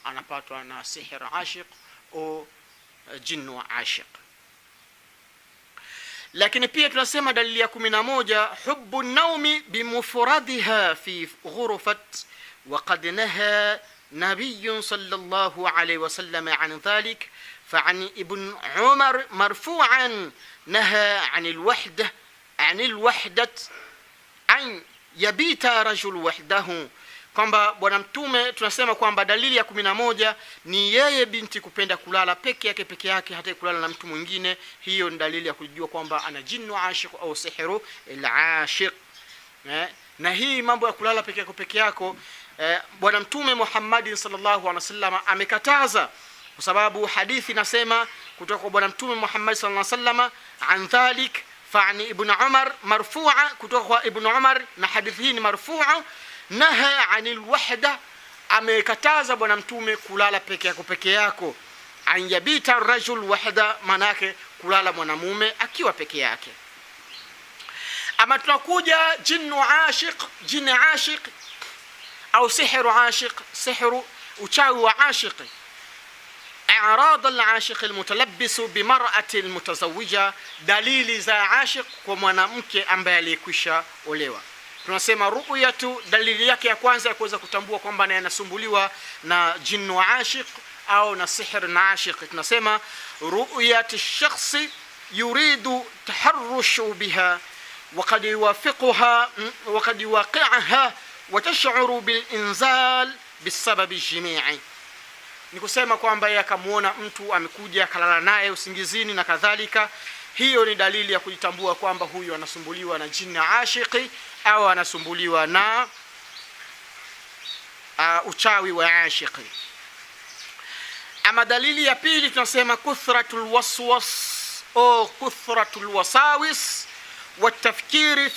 anapatwa na sihr ashiq au jinnu ashiq. Lakini pia tunasema dalili ya 11, hubbu naumi bimufradiha fi ghurfat wa qad naha nabiy sallallahu alayhi wasallam an dhalik فعن ابن عمر مرفوعا نهى عن الوحدة أن يبيت رجل وحده. Kwamba bwana mtume tunasema kwamba dalili ya 11 ni yeye binti kupenda kulala peke yake hata kulala na mtu mwingine. Hiyo ni dalili ya kujua kwamba ana jinnu ashiq au sihru al-ashiq. Na hii mambo ya kulala peke yako bwana mtume Muhammad sallallahu alaihi wasallam amekataza, kwa sababu hadithi nasema kutoka kwa bwana mtume Muhammad sallallahu alaihi wasallam an dhalik fa'ani ibn Umar marfu'a, kutoka kwa ibn Umar, na hadithi hii ni marfu'a. Naha anil wahda, amekataza bwana mtume kulala peke yako. An yabita rajul wahda, manake kulala mwanamume akiwa peke yake. Ama tunakuja jinnu ashiq, jini ashiq au sihru ashiq, sihru uchawi wa ashiq. I'rad al-ashiq al-mutalabbis bi mar'ati al-mutazawwija, dalili za ashiq kwa mwanamke ambaye alikwisha olewa. Tunasema ru'yatu, dalili yake ya kwanza ya kuweza kutambua kwamba anasumbuliwa na jinnu ashiq au na sihr na ashiq. Tunasema ru'yatu ash-shakhsi yuridu taharrushu biha wa qad yuwafiquha wa qad yuwaqi'aha wa tash'uru bil inzal bisabab al-jimi'i. Ni kusema kwamba yeye akamuona mtu amekuja akalala naye usingizini na kadhalika. Hiyo ni dalili ya kujitambua kwamba huyu anasumbuliwa na jinni ashiqi au anasumbuliwa na uchawi wa ashiqi. Ama dalili ya pili tunasema kuthratul waswas au kuthratul wasawis wa tafkiri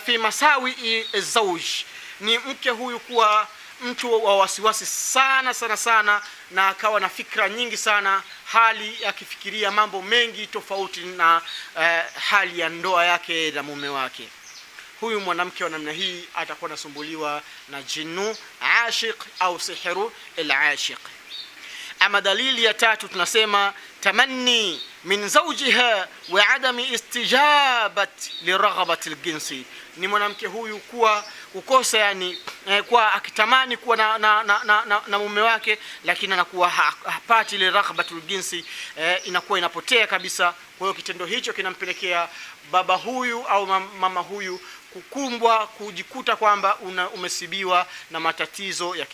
fi masawi az-zawj. Ni mke huyu kuwa mtu wa wasiwasi sana na akawa na fikra nyingi sana, hali akifikiria mambo mengi tofauti na hali ya ndoa yake na mume wake. Huyu mwanamke wa namna hii atakuwa nasumbuliwa na jinnu ashiq au sihru al-ashiq. Ama dalili ya tatu tunasema tamanni min zawjiha wa adami istijabat li raghabati al-jinsi. Ni mwanamke huyu kuwa kukosa, yani kwa akitamani kuwa na mume wake, lakini anakuwa hapati ile raghbatul jinsi, inakuwa inapotea kabisa. Kwa hiyo kitendo hicho kinampelekea baba huyu au mama huyu kukumbwa, kujikuta kwamba umesibiwa na matatizo ya